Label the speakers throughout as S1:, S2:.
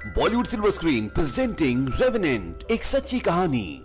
S1: Bollywood silver screen presenting revenant, एक सच्ची कहानी।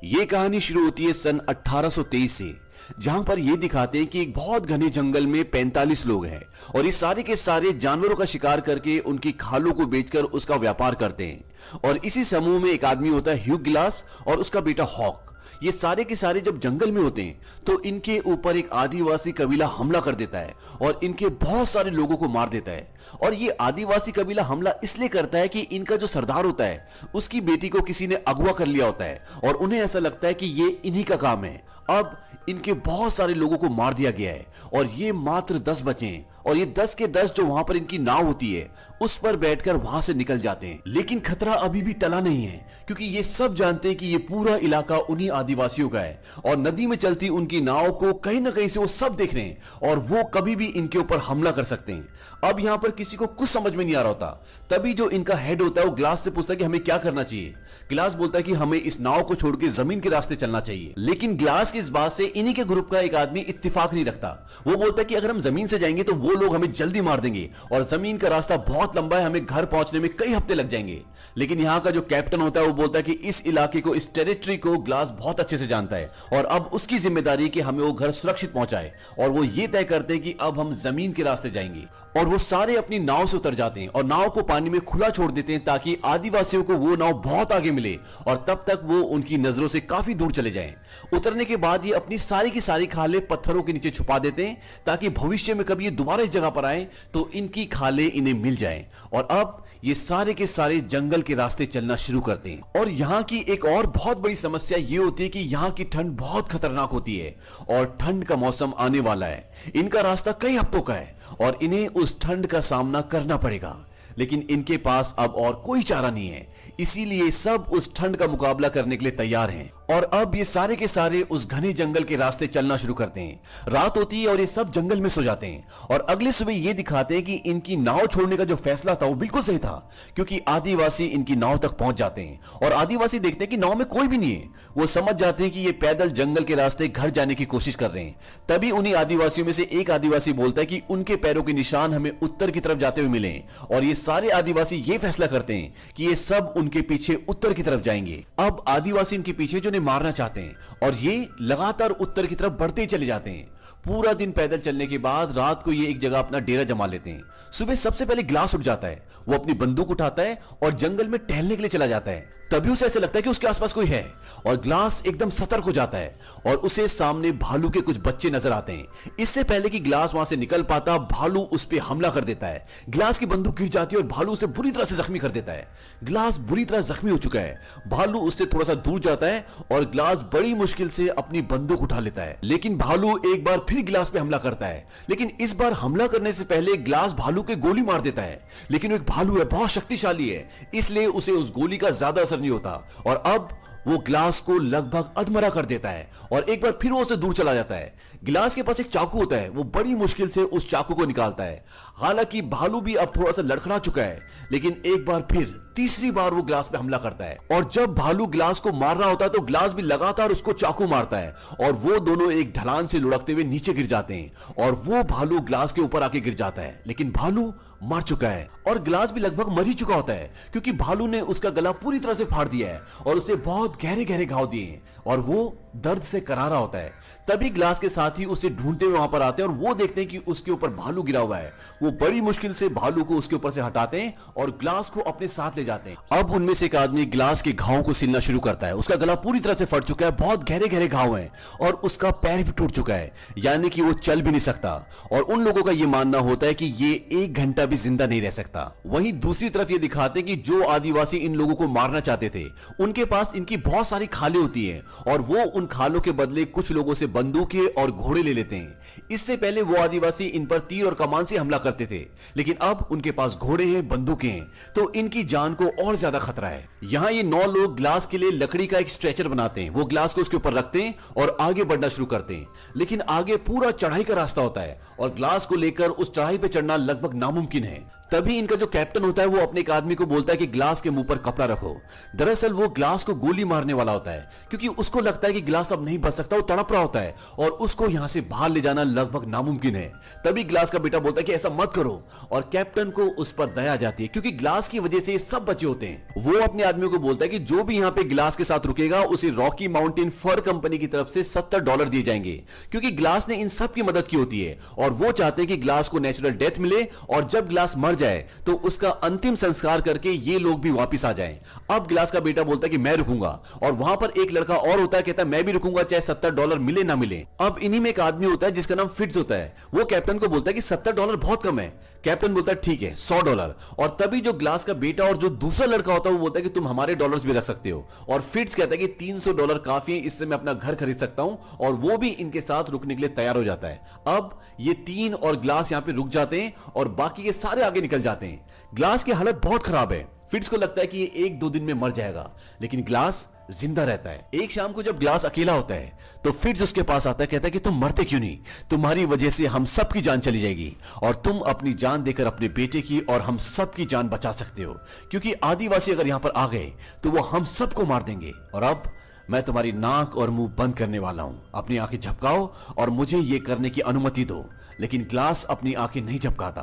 S1: ये कहानी शुरू होती है सन 1823 से, जहां पर ये दिखाते हैं कि एक बहुत घने जंगल में 45 लोग हैं और ये सारे के सारे जानवरों का शिकार करके उनकी खालों को बेचकर उसका व्यापार करते हैं। और इसी समूह में एक आदमी होता है ह्यू ग्लास और उसका बेटा हॉक। ये सारे के सारे जब जंगल में होते हैं तो इनके ऊपर एक आदिवासी कबीला हमला कर देता है और इनके बहुत सारे लोगों को मार देता है। और ये आदिवासी कबीला हमला इसलिए करता है कि इनका जो सरदार होता है उसकी बेटी को किसी ने अगवा कर लिया होता है और उन्हें ऐसा लगता है कि ये इन्हीं का काम है। अब इनके बहुत सारे लोगों को मार दिया गया है और ये मात्र 10 बचे हैं और ये 10 के 10 जो वहां पर इनकी नाव होती है उस पर बैठकर वहां से निकल जाते हैं। लेकिन खतरा अभी भी टला नहीं है, क्योंकि ये सब जानते हैं कि ये पूरा इलाका उन्हीं आदिवासियों का है और नदी में चलती उनकी नाव को कहीं ना कहीं से वो सब देख रहे हैं और वो कभी भी इनके ऊपर हमला कर सकते हैं। अब यहां पर किसी को कुछ समझ में नहीं आ रहा होता। तभी जो इनका हेड होता है वो ग्लास से पूछता है कि हमें क्या करना चाहिए। ग्लास बोलता है कि हमें इस नाव को छोड़ के जमीन के रास्ते चलना चाहिए। लेकिन ग्लास की इस बात से इन्हीं के ग्रुप का एक आदमी इत्तेफाक नहीं रखता। वो बोलता है कि अगर हम जमीन से जाएंगे तो वो लोग हमें जल्दी मार देंगे और जमीन का रास्ता बहुत लंबा है, हमें घर पहुंचने में कई हफ्ते लग जाएंगे। लेकिन यहां का जो कैप्टन होता है वो बोलता है कि इस इलाके को, इस टेरिटरी को ग्लास बहुत अच्छे से जानता है और अब उसकी जिम्मेदारी कि हमें वो घर सुरक्षित पहुंचाए। और वो ये तय करते हैं कि अब हम जमीन के रास्ते जाएंगे और वो सारे अपनी नाव से उतर जाते हैं और नाव को पानी में खुला छोड़ देते हैं ताकि आदिवासियों को वो नाव बहुत आगे मिले और तब तक वो उनकी नजरों से काफी दूर चले जाएं। उतरने के बाद ये अपनी सारी की सारी खालें पत्थरों के नीचे छुपा देते हैं ताकि भविष्य में कभी ये दोबारा इस जगह पर आए तो इनकी खालें इन्हें मिल जाएं। और अब ये सारे के सारे जंगल के रास्ते चलना शुरू करते हैं। और यहां की एक और बहुत बड़ी समस्या ये होती है कि यहां की ठंड बहुत खतरनाक होती है और ठंड का मौसम आने वाला है। इनका रास्ता कई हफ्तों का है और इन्हें उस ठंड का सामना करना पड़ेगा। लेकिन इनके पास अब और कोई चारा नहीं है, इसीलिए सब उस ठंड का मुकाबला करने के लिए तैयार हैं। और अब ये सारे के सारे उस घने जंगल के रास्ते चलना शुरू करते हैं। रात होती है और ये सब जंगल में सो जाते हैं और अगले सुबह ये दिखाते हैं कि इनकी नाव छोड़ने का जो फैसला था वो बिल्कुल सही था, क्योंकि आदिवासी इनकी नाव तक पहुंच जाते हैं और आदिवासी देखते हैं कि नाव में कोई भी नहीं है। वो समझ जाते हैं कि ये पैदल जंगल के रास्ते घर जाने की कोशिश कर रहे हैं। तभी उन्हीं आदिवासियों में से एक आदिवासी बोलता है कि उनके पैरों के निशान हमें उत्तर की तरफ जाते हुए मिले और ये सारे आदिवासी ये फैसला करते हैं कि ये सब उनके पीछे उत्तर की तरफ जाएंगे। अब आदिवासी इनके पीछे जो मारना चाहते हैं और ये लगातार उत्तर की तरफ बढ़ते ही चले जाते हैं। पूरा दिन पैदल चलने के बाद रात को ये एक जगह अपना डेरा जमा लेते हैं। सुबह सबसे पहले ग्लास उठ जाता है, वो अपनी बंदूक उठाता है और जंगल में टहलने के लिए चला जाता है। तभी उसे ऐसा लगता है कि उसके आसपास कोई है और ग्लास एकदम सतर्क हो जाता है और उसे सामने भालू के कुछ बच्चे नजर आते हैं। इससे पहले कि ग्लास वहां से निकल पाता, भालू उस पर हमला कर देता है। ग्लास की बंदूक गिर जाती है और भालू उसे बुरी तरह से जख्मी कर देता है। ग्लास बुरी तरह जख्मी हो चुका है। भालू उससे थोड़ा सा दूर जाता है और ग्लास बड़ी मुश्किल से अपनी बंदूक उठा लेता है। लेकिन भालू एक बार फिर ग्लास पे हमला करता है, लेकिन इस बार हमला करने से पहले ग्लास भालू के गोली मार देता है। लेकिन वो एक भालू है, बहुत शक्तिशाली है, इसलिए उसे उस गोली का ज्यादा असर नहीं होता और अब वो ग्लास को लगभग अधमरा कर देता है और एक बार फिर वो उससे दूर चला जाता है। ग्लास के पास एक चाकू होता है, वो बड़ी मुश्किल से उस चाकू को निकालता है। हालांकि भालू भी अब थोड़ा सा लड़खड़ा चुका है, लेकिन एक बार फिर तीसरी बार वो ग्लास पे हमला करता है और जब भालू ग्लास को मार रहा होता है तो ग्लास भी लगातार उसको चाकू मारता है और वो दोनों एक ढलान से लुढ़कते हुए नीचे गिर जाते हैं और वो भालू ग्लास के ऊपर आके गिर जाता है। लेकिन भालू मर चुका है और ग्लास भी लगभग मर ही चुका होता है, क्योंकि भालू ने उसका गला पूरी तरह से फाड़ दिया है और उसे बहुत गहरे गहरे घाव दिए हैं और वो दर्द से करारा होता है। तभी ग्लास के साथी उसे ढूंढते हुए वहां पर आते हैं और वो देखते हैं कि उसके ऊपर भालू गिरा हुआ है। वो बड़ी मुश्किल से भालू को उसके ऊपर से हटाते हैं और ग्लास को अपने साथ ले जाते हैं। अब उनमें से एक आदमी ग्लास के घावों को सिलना शुरू करता है। उसका गला पूरी तरह से फट चुका है, बहुत गहरे गहरे घाव हैं और उसका पैर भी टूट चुका है, यानी कि वो चल भी नहीं सकता। और उन लोगों का यह मानना होता है कि ये 1 घंटा भी जिंदा नहीं रह सकता। वहीं दूसरी तरफ ये दिखाते हैं कि जो आदिवासी इन लोगों को मारना चाहते थे उनके पास इनकी बहुत सारी खालें होती हैं और वो उन खालों के बदले कुछ लोगों से बंदूकें और घोड़े ले लेते हैं। इससे पहले वो आदिवासी इन पर तीर और कमान से हमला करते थे, लेकिन अब उनके पास घोड़े हैं, बंदूकें हैं, तो इनकी जान को और ज्यादा खतरा है। यहाँ ये 9 लोग ग्लास के लिए लकड़ी का एक स्ट्रेचर बनाते हैं। वो ग्लास को उसके ऊपर रखते हैं और आगे बढ़ना शुरू करते हैं, लेकिन आगे पूरा चढ़ाई का रास्ता होता है और ग्लास को लेकर उस चढ़ाई पे चढ़ना लगभग नामुमकिन है। तभी इनका जो कैप्टन होता है वो अपने एक आदमी को बोलता है कि ग्लास के मुंह पर कपड़ा रखो। दरअसल वो ग्लास को गोली मारने वाला होता है, क्योंकि उसको लगता है कि ग्लास अब नहीं बच सकता, वो तड़प रहा होता है और उसको यहां से बाहर ले जाना लगभग नामुमकिन है। तभी ग्लास का बेटा बोलता है कि ऐसा मत करो, और कैप्टन को उस पर दया आ जाती है, क्योंकि ग्लास की वजह से ये सब बचे होते हैं। वो अपने आदमी को बोलता है कि जो भी यहाँ पे ग्लास के साथ रुकेगा उसे रॉकी माउंटेन फर कंपनी की तरफ से $70 दिए जाएंगे, क्योंकि ग्लास ने इन सब की मदद की होती है और वो चाहते हैं कि ग्लास को नेचुरल डेथ मिले, और जब ग्लास मर जाए तो उसका अंतिम संस्कार करके ये लोग भी वापस आ जाएं। अब ग्लास का बेटा बोलता है कि मैं रुकूंगा, और वहां पर एक लड़का और होता है, कहता है मैं भी रुकूंगा चाहे $70 मिले ना मिले। अब इन्हीं में एक आदमी होता है जिसका नाम फिट्ज होता है। वो कैप्टन को बोलता है कि $70 बहुत कम है। कैप्टन बोलता है ठीक है $100, और तभी जो ग्लास का बेटा और जो दूसरा लड़का होता है वो बोलता है कि तुम हमारे डॉलर्स भी रख सकते हो, और फिट्ज कहता है कि $300 काफी है, इससे मैं अपना घर खरीद सकता हूं, और वो भी इनके साथ रुकने के लिए तैयार हो जाता है। अब ये तीन और ग्लास यहां पे रुक जाते हैं और बाकी के सारे आगे निकल जाते हैं। ग्लास की हालत बहुत खराब है। फिट्ज को लगता है कि ये 1-2 दिन में मर जाएगा, लेकिन ग्लास जिंदा रहता है। एक शाम को जब ग्लास अकेला होता है तो फिट्ज उसके पास आता है, कहता है कि तुम मरते क्यों नहीं, तुम्हारी वजह से हम सब की जान चली जाएगी, और तुम अपनी जान देकर अपने बेटे की और हम सब की जान बचा सकते हो, क्योंकि आदिवासी अगर यहां पर आ गए तो वो हम सबको मार देंगे। और अब मैं तुम्हारी नाक और मुंह बंद करने वाला हूं, अपनी आंखें झपकाओ और मुझे यह करने की अनुमति दो। लेकिन ग्लास अपनी आंखें नहीं झपकाता।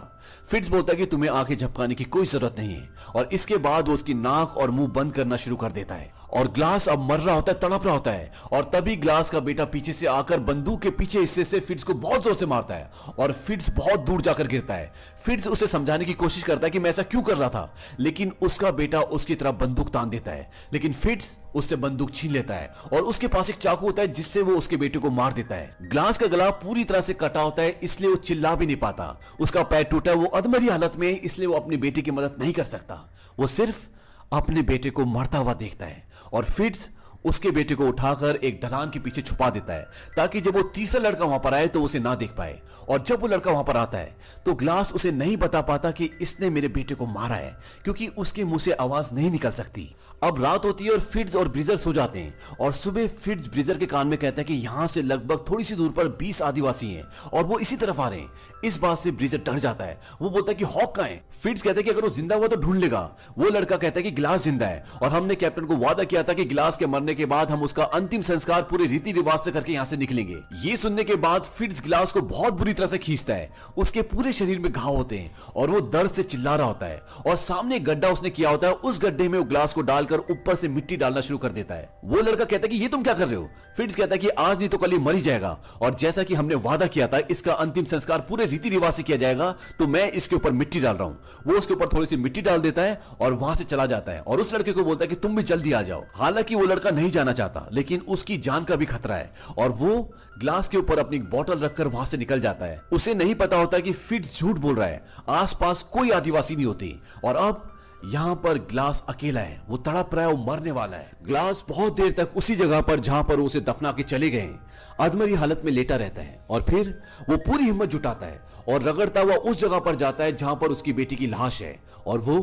S1: फिट्ज बोलता है कि तुम्हें आंखें झपकाने की कोई जरूरत नहीं है, और इसके बाद वो उसकी नाक और मुंह बंद करना शुरू कर देता है। और ग्लास अब मर रहा होता है, तड़प रहा होता है, और तभी ग्लास का बेटा पीछे से आकर बंदूक के पीछे हिस्से से फिट्ज को बहुत जोर से मारता है, और फिट्ज बहुत दूर जाकर गिरता है। फिट्ज उसे समझाने की कोशिश करता है कि मैं ऐसा क्यों कर रहा था, लेकिन उसका बेटा उसकी तरफ बंदूक तान देता है। लेकिन फिट्ज उससे बंदूक छीन लेता है, और उसके पास एक चाकू होता है जिससे वो उसके बेटे को मार देता है। ग्लास का गला पूरी तरह से कटा होता है, इसलिए वो चिल्ला भी नहीं पाता। उसका पैर टूटा है, वो अधमरी हालत में, इसलिए वो अपने बेटे की मदद नहीं कर सकता। वो सिर्फ अपने बेटे को मरता हुआ देखता है, और फिट्ज उसके बेटे को उठाकर एक ढलान के पीछे छुपा देता है, ताकि जब वो तीसरा लड़का वहां पर आए तो उसे ना देख पाए। और जब वो लड़का वहां पर आता है तो ग्लास उसे नहीं बता पाता कि इसने मेरे बेटे को मारा है, क्योंकि उसके मुंह से आवाज नहीं निकल सकती। अब रात होती है और फिट्ज और ब्रिजर सो जाते हैं, और सुबह फिट्ज ब्रिजर के कान में कहता है कि यहां से लगभग थोड़ी सी दूर पर 20 आदिवासी हैं और वो इसी तरफ आ रहे हैं। इस बात से ब्रिजर डर जाता है। वो बोलता है कि हॉक कहां है। फिट्ज कहता है कि अगर वो जिंदा हुआ तो ढूंढ लेगा। वो लड़का कहता है कि ग्लास जिंदा है, और हमने कैप्टन को वादा किया था कि ग्लास के मरने के बाद हम उसका अंतिम संस्कार पूरे रीति रिवाज से करके यहां से निकलेंगे। ये सुनने के बाद फिट्ज ग्लास को बहुत बुरी तरह से खींचता है। उसके पूरे शरीर में घाव होते हैं और वो दर्द से चिल्ला रहा होता है, और सामने एक गड्ढा उसने किया होता है, उस गड्ढे में वो ग्लास को डालकर ऊपर से मिट्टी डालना शुरू कर देता है। वो लड़का कहता है कि ये तुम क्या कर रहे हो। फिट्ज कहता है कि आज नहीं तो कल ही मर ही जाएगा, और जैसा कि हमने वादा किया था इसका अंतिम संस्कार पूरे रीति रिवाज से किया जाएगा, तो मैं इसके ऊपर मिट्टी डाल रहा हूं। वो उसके ऊपर थोड़ी सी मिट्टी डाल देता है और वहां से चला जाता है, और उस लड़के को बोलता है कि तुम भी जल्दी आ जाओ। हालांकि वो लड़का नहीं जाना चाहता, लेकिन उसकी जान का भी खतरा है, और वो ग्लास के ऊपर अपनी बोतल रखकर वहां से निकल जाता है। उसे नहीं पता होता कि फिट्ज झूठ बोल रहा है, आसपास कोई आदिवासी नहीं होती, और अब यहां पर ग्लास अकेला है। वो तड़प रहा है, वो मरने वाला है। ग्लास बहुत देर तक उसी जगह पर जहां पर उसे दफना के चले गए अधमरी हालत में लेटा रहता है, और फिर वो पूरी हिम्मत जुटाता है और रगड़ता हुआ उस जगह पर जाता है जहां पर उसकी बेटी की लाश है, और वो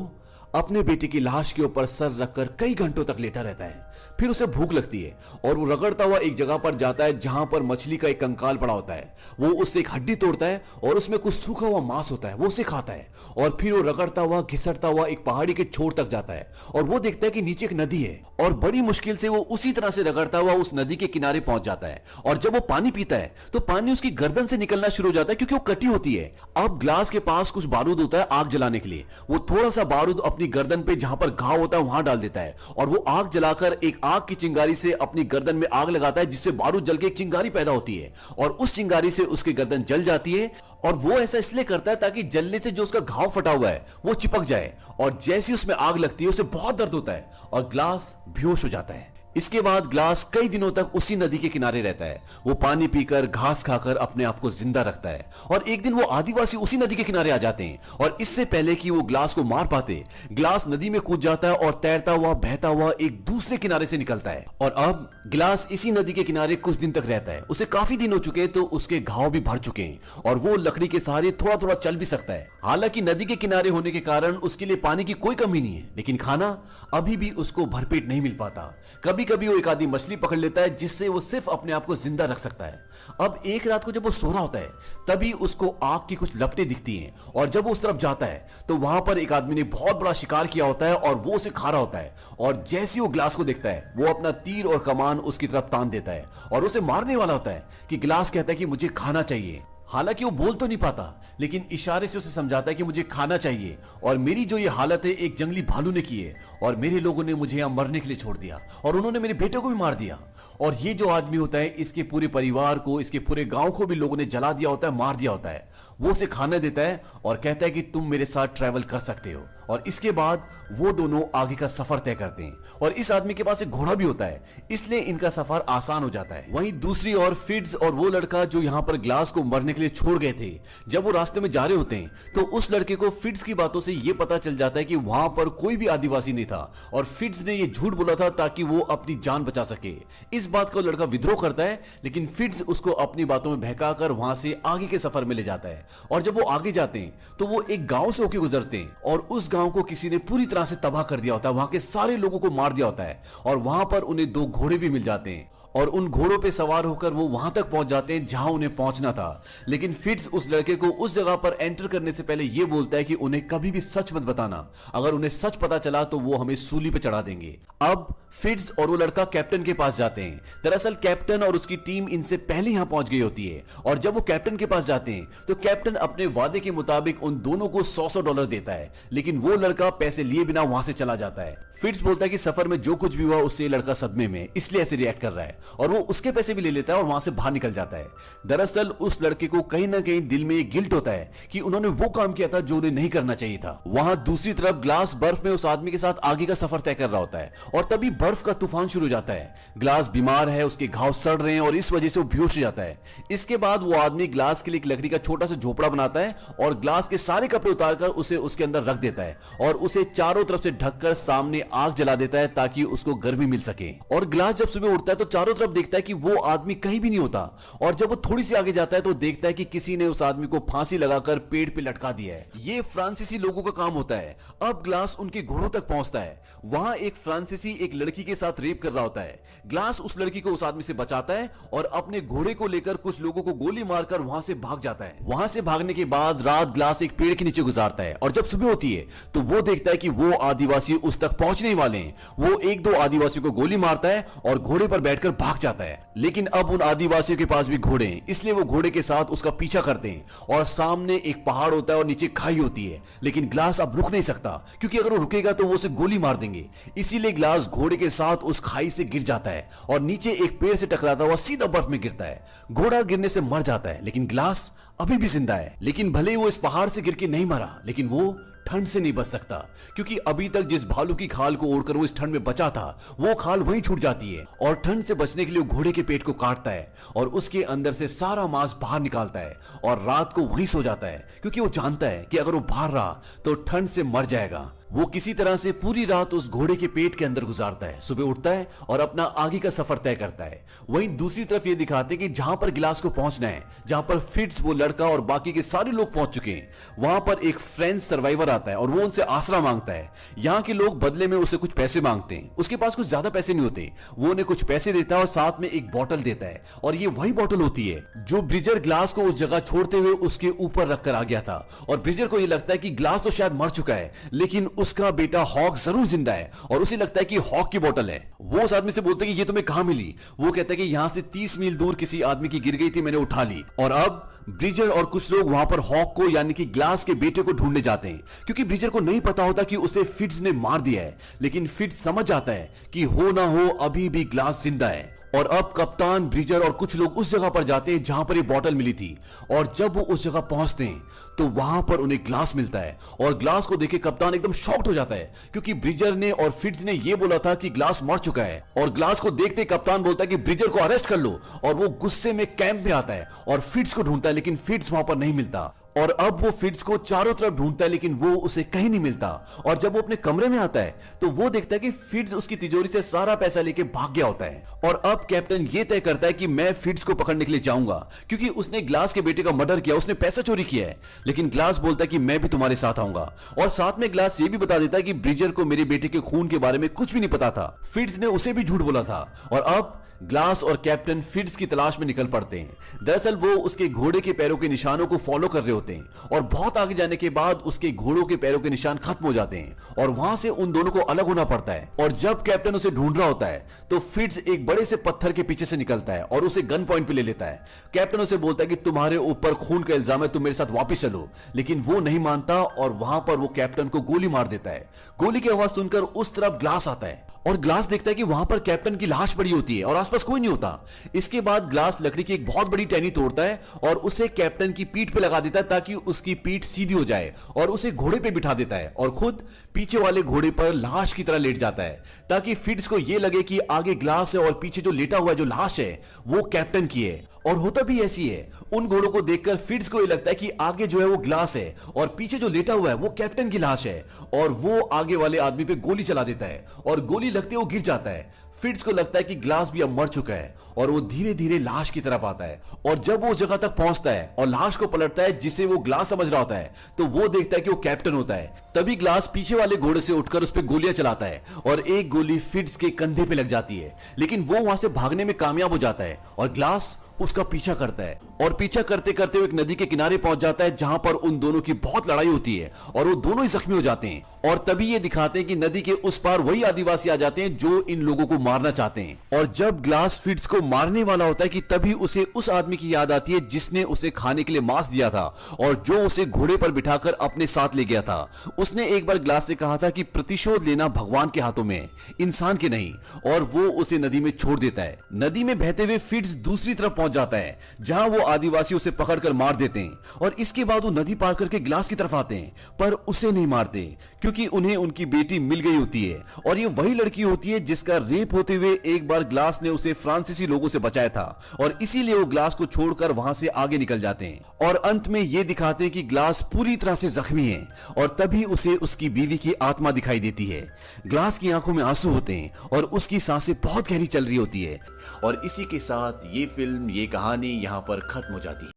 S1: अपने बेटे की लाश के ऊपर सर रखकर कई घंटों तक लेटा रहता है। फिर उसे भूख लगती है और वो रगड़ता हुआ एक जगह पर जाता है जहां पर मछली का एक कंकाल पड़ा होता है। वो उससे एक हड्डी तोड़ता है और उसमें कुछ सूखा हुआ मांस होता है, वो उसे खाता है, और फिर वो रगड़ता हुआ घिसटता हुआ एक पहाड़ी के छोर तक जाता है, और वो देखता है कि नीचे एक नदी है, और बड़ी मुश्किल से वो उसी तरह से रगड़ता हुआ उस नदी के किनारे पहुंच जाता है। और जब वो पानी पीता है तो पानी उसकी गर्दन से निकलना शुरू हो जाता है, क्योंकि वो कटी होती है। अब ग्लास के पास कुछ बारूद होता है आग जलाने के लिए। वो थोड़ा सा बारूद अपनी गर्दन पे जहां पर घाव होता है वहां डाल देता है, और वो आग जलाकर एक आग की चिंगारी से अपनी गर्दन में आग लगाता है, जिससे बारूद जल के एक चिंगारी पैदा होती है, और उस चिंगारी से उसकी गर्दन जल जाती है। और वो ऐसा इसलिए करता है ताकि जलने से जो उसका घाव फटा हुआ है वो चिपक जाए, और जैसी उसमें आग लगती है उसे बहुत दर्द होता है और ग्लास बेहोश हो जाता है। इसके बाद ग्लास कई दिनों तक उसी नदी के किनारे रहता है। वो पानी पीकर घास खाकर अपने आप को जिंदा रखता है, और एक दिन वो आदिवासी उसी नदी के किनारे आ जाते हैं, और इससे पहले कि वो ग्लास को मार पाते, ग्लास नदी में कूद जाता है और तैरता हुआ बहता हुआ एक दूसरे किनारे से निकलता है। और अब ग्लास इसी नदी के किनारे कुछ दिन तक रहता है। उसे काफी दिन हो चुके हैं तो उसके घाव भी भर चुके हैं, और वो लकड़ी के सहारे थोड़ा थोड़ा चल भी सकता है। हालांकि नदी के किनारे होने के कारण उसके लिए पानी की कोई कमी नहीं है, लेकिन खाना अभी भी उसको भरपेट नहीं मिल पाता। कभी कभी कभी वो एक आदमी मछली पकड़ लेता है जिससे वो सिर्फ अपने आप को जिंदा रख सकता है। अब एक रात को जब वो सो रहा होता है तभी उसको आग की कुछ लपटें दिखती हैं और जब वो उस तरफ जाता है तो वहां पर एक आदमी ने बहुत बड़ा शिकार किया होता है और वो उसे खा रहा होता है। और जैसे ही वो ग्लास को देखता है वो अपना तीर और कमान उसकी तरफ तान देता है और उसे मारने वाला होता है कि ग्लास कहता है कि मुझे खाना चाहिए। हालांकि वो बोल तो नहीं पाता लेकिन इशारे से उसे समझाता है कि मुझे खाना चाहिए और मेरी जो ये हालत है एक जंगली भालू ने की है और मेरे लोगों ने मुझे यहां मरने के लिए छोड़ दिया और उन्होंने मेरे बेटे को भी मार दिया। और ये जो आदमी होता है इसके पूरे परिवार को, इसके पूरे गांव को भी लोगों ने जला दिया होता है, मार दिया होता है। वो उसे खाना देता है और कहता है कि तुम मेरे साथ ट्रैवल कर सकते हो। और इसके बाद वो दोनों आगे का सफर तय करते हैं और इस आदमी के पास एक घोड़ा भी होता है इसलिए इनका सफर आसान हो जाता है। वहीं दूसरी ओर फिट्ज और वो लड़का जो यहाँ पर ग्लास को मरने के लिए छोड़ गए थे, जब वो रास्ते में जा रहे होते हैं तो उस लड़के को फिट्ज की बातों से ये पता चल जाता है कि वहां पर कोई भी आदिवासी नहीं था और फिट्ज ने ये झूठ बोला था ताकि वो अपनी जान बचा सके। इस बात का लड़का विद्रोह करता है लेकिन फिट्ज उसको अपनी बातों में बहकाकर वहां से आगे के सफर में ले जाता है। और जब वो आगे जाते हैं तो वो एक गांव से होकर गुजरते हैं और उस गांव को किसी ने पूरी तरह से तबाह कर दिया होता है, वहां के सारे लोगों को मार दिया होता है और वहां पर उन्हें 2 घोड़े भी मिल जाते हैं और उन घोड़ों पे सवार होकर वो वहां तक पहुंच जाते हैं जहां उन्हें पहुंचना था। लेकिन फिट्ज उस लड़के को उस जगह पर एंटर करने से पहले ये बोलता है कि उन्हें कभी भी सच मत बताना, अगर उन्हें सच पता चला तो वो हमें सूली पे चढ़ा देंगे। अब फिट्ज और वो लड़का कैप्टन के पास जाते हैं। दरअसल कैप्टन और उसकी टीम इनसे पहले यहां पहुंच गई होती है और जब वो कैप्टन के पास जाते हैं तो कैप्टन अपने वादे के मुताबिक उन दोनों को $100 देता है लेकिन वो लड़का पैसे लिए बिना वहां से चला जाता है। फिट्ज बोलता है कि सफर में जो कुछ भी हुआ उससे लड़का सदमे में इसलिए ऐसे रिएक्ट कर रहा है और वो उसके पैसे भी ले लेता है और वहां से बाहर निकल जाता है। दरअसल उस लड़के को कहीं ना कहीं दिल में एक गिल्ट होता है कि उन्होंने वो काम किया था जो उन्हें नहीं करना चाहिए था। वहां दूसरी तरफ ग्लास बर्फ में उस आदमी के साथ आगे का सफर तय कर रहा होता है और तभी बर्फ का तूफान शुरू हो जाता है। ग्लास बीमार है, उसके घाव सड़ रहे हैं और इस वजह से वो बेहोश हो जाता है। इसके बाद वो आदमी ग्लास के लिए एक लकड़ी का छोटा सा झोपड़ा बनाता है और ग्लास के सारे कपड़े उतारकर उसे उसके अंदर रख देता है और उसे चारों तरफ से ढककर सामने आग जला देता है ताकि उसको गर्मी मिल सके। और ग्लास जब सुबह उठता है तो चारों तरफ देखता है कि वो आदमी कहीं भी नहीं होता और जब वो थोड़ी सी आगे जाता है तो देखता है कि किसी ने उस आदमी को फांसी लगाकर पेड़ पे लटका दिया है। ये फ्रांसीसी लोगों का काम होता है। अब ग्लास उनके घोड़ों तक पहुंचता है। वहां एक फ्रांसीसी एक लड़की के साथ रेप कर रहा होता है। ग्लास उस लड़की को उस आदमी से बचाता है और अपने घोड़े को लेकर कुछ लोगों को गोली मारकर वहां से भाग जाता है। वहां से भागने के बाद रात ग्लास एक पेड़ के नीचे गुजारता है और जब सुबह होती है तो वो देखता है कि वो आदिवासी उस तक पहुंचने वाले हैं। वो 1-2 आदिवासियों को गोली मारता है और घोड़े पर बैठकर भाग जाता है। लेकिन अब उन आदिवासियों के पास भी घोड़े हैं इसलिए वो घोड़े के साथ उसका पीछा करते हैं और सामने एक पहाड़ होता है और नीचे खाई होती है। लेकिन ग्लास अब रुक नहीं सकता क्योंकि अगर वो रुकेगा तो वो उसे गोली मार देंगे। इसीलिए ग्लास घोड़े के साथ उस खाई से गिर जाता है और नीचे एक पेड़ से टकराता हुआ सीधा बर्फ में गिरता है। घोड़ा गिरने से मर जाता है लेकिन ग्लास अभी भी जिंदा है। लेकिन भले ही वो इस पहाड़ से गिर के नहीं मरा लेकिन वो ठंड से नहीं बच सकता क्योंकि अभी तक जिस भालू की खाल को ओढ़कर वो इस ठंड में बचा था वो खाल वहीं छूट जाती है और ठंड से बचने के लिए घोड़े के पेट को काटता है और उसके अंदर से सारा मांस बाहर निकालता है और रात को वहीं सो जाता है क्योंकि वो जानता है कि अगर वो बाहर रहा तो ठंड से मर जाएगा। वो किसी तरह से पूरी रात उस घोड़े के पेट के अंदर गुजारता है। सुबह उठता है और अपना आगे का सफर तय करता है। वहीं दूसरी तरफ ये दिखाते हैं कि जहां पर गिलास को पहुंचना है, जहां पर फिट्ज वो लड़का और बाकी के सारे लोग पहुंच चुके हैं, वहां पर एक फ्रेंच सर्वाइवर आता है और वो उनसे आसरा मांगता है। यहाँ के लोग बदले में उसे कुछ पैसे मांगते हैं। उसके पास कुछ ज्यादा पैसे नहीं होते। वो उन्हें कुछ पैसे देता है और साथ में एक बोतल देता है और ये वही बोतल होती है जो ब्रिजर ग्लास को उस जगह छोड़ते हुए उसके ऊपर रखकर आ गया था। और ब्रिजर को यह लगता है कि ग्लास तो शायद मर चुका है लेकिन उसका बेटा हॉक जरूर जिंदा है और उसे लगता है कि हॉक की बोतल है। वो उस आदमी से बोलते हैं कि ये तुम्हें कहां मिली। वो कहता है कि यहां से 30 मील दूर किसी आदमी की गिर गई थी, मैंने उठा ली। और अब ब्रिजर और कुछ लोग वहां पर हॉक को यानी कि ग्लास के बेटे को ढूंढने जाते हैं क्योंकि ब्रिजर को नहीं पता होता कि उसे फिट्ज ने मार दिया है। लेकिन फिट्ज समझ जाता है कि हो ना हो अभी भी ग्लास जिंदा है। और अब कप्तान, ब्रिजर और कुछ लोग उस जगह पर जाते हैं जहां पर ये बोतल मिली थी और जब वो उस जगह पहुंचते हैं तो वहां पर उन्हें ग्लास मिलता है और ग्लास को देखे कप्तान एकदम शॉक्ड हो जाता है क्योंकि ब्रिजर ने और फिट्ज ने ये बोला था कि ग्लास मर चुका है। और ग्लास को देखते कप्तान बोलता है कि ब्रिजर को अरेस्ट कर लो और वो गुस्से में कैंप में आता है और फिट्ज को ढूंढता है लेकिन फिट्ज वहां पर नहीं मिलता। और अब वो फिट्ज को चारों तरफ ढूंढता है लेकिन वो उसे कहीं नहीं मिलता। और जब वो अपने कमरे में आता है तो वो देखता है कि फिट्ज उसकी तिजोरी से सारा पैसा लेके भाग गया होता है। और अब कैप्टन ये तय करता है कि मैं फिट्ज को पकड़ने के लिए जाऊंगा क्योंकि उसने ग्लास के बेटे का मर्डर किया, उसने पैसा चोरी किया है। लेकिन ग्लास बोलता है कि मैं भी तुम्हारे साथ आऊंगा। और साथ में ग्लास ये भी बता देता है कि ब्रिजर को मेरे बेटे के खून के बारे में कुछ भी नहीं पता था, फिट्ज ने उसे भी झूठ बोला था। और अब ग्लास और कैप्टन फिट्ज की तलाश में निकल पड़ते हैं। दरअसल वो उसके घोड़े के पैरों के निशानों को फॉलो कर रहे होते हैं और बहुत आगे जाने के बाद उसके घोड़ों के पैरों के निशान खत्म हो जाते हैं और वहां से उन दोनों को अलग होना पड़ता है। और जब कैप्टन उसे ढूंढ रहा होता है तो फिट्ज एक बड़े से पत्थर के पीछे से निकलता है और उसे गन पॉइंट पे ले लेता है। कैप्टन उसे बोलता है कि तुम्हारे ऊपर खून का इल्जाम है, तुम मेरे साथ वापस चलो। लेकिन वो नहीं मानता और वहां पर वो कैप्टन को गोली मार देता है। गोली की आवाज सुनकर उस तरफ ग्लास आता है और ग्लास देखता है कि वहां पर कैप्टन की लाश पड़ी होती है और आसपास कोई नहीं होता। इसके बाद ग्लास लकड़ी की एक बहुत बड़ी टहनी तोड़ता है और उसे कैप्टन की पीठ पे लगा देता है ताकि उसकी पीठ सीधी हो जाए और उसे घोड़े पे बिठा देता है और खुद पीछे वाले घोड़े पर लाश की तरह लेट जाता है ताकि फिट्ज को यह लगे कि आगे ग्लास है और पीछे जो लेटा हुआ जो लाश है वो कैप्टन की है। और होता भी ऐसी है। उन घोड़ों को देखकर फिट्ज को ये लगता है कि आगे जो है वो ग्लास है और पीछे जो लेटा हुआ है वो कैप्टन की लाश है। और वो आगे वाले आदमी पे गोली चला देता है और गोली लगते वो गिर जाता है। फिट्ज को लगता है कि ग्लास भी अब मर चुका है और वो धीरे धीरे लाश की तरफ आता है। और जब वो उस जगह तक पहुंचता है और लाश को पलटता है जिसे वो ग्लास समझ रहा होता है तो वो देखता है कि वो कैप्टन होता है। तभी ग्लास पीछे वाले घोड़े से उठकर उस पर गोलियां चलाता है और एक गोली फिट्ज के कंधे पे लग जाती है। लेकिन वो वहां से भागने में कामयाब हो जाता है और ग्लास उसका पीछा करता है और पीछा करते करते वो एक नदी के किनारे पहुंच जाता है जहां पर उन दोनों की बहुत लड़ाई होती है और वो दोनों ही जख्मी हो जाते हैं। और तभी ये दिखाते हैं कि नदी के उस पार वही आदिवासी आ जाते हैं जो इन लोगों को मारना चाहते हैं। और जब ग्लास फिट्ज को मारने वाला होता है कि तभी उसे उस आदमी की याद आती है जिसने उसे खाने के लिए मांस दिया था और जो उसे घोड़े पर बिठाकर अपने साथ ले गया था। उसने एक बार ग्लास से कहा था कि प्रतिशोध लेना भगवान के हाथों में है, इंसान के नहीं। और वो उसे नदी में छोड़ देता है। नदी में बहते हुए फिट्ज दूसरी तरफ पहुंच जाता है जहां वो आदिवासी उसे पकड़कर मार देते हैं और इसके बाद वो नदी पार करके ग्लास की तरफ आते हैं पर उसे नहीं मारते क्योंकि उन्हें उनकी बेटी मिल गई होती है और ये वही लड़की होती है जिसका रेप होते हुए एक बार ग्लास ने उसे फ्रांसीसी लोगों से बचाया था और इसीलिए वो ग्लास को छोड़कर वहां से आगे निकल जाते हैं। और अंत में ये दिखाते हैं कि ग्लास पूरी तरह से जख्मी है और तभी उसे उसकी बीवी की आत्मा दिखाई देती है। ग्लास की आंखों में आंसू होते हैं और उसकी सांसें बहुत गहरी चल रही होती है। और इसी के साथ ये फिल्म, ये कहानी यहां पर खत्म हो जाती है।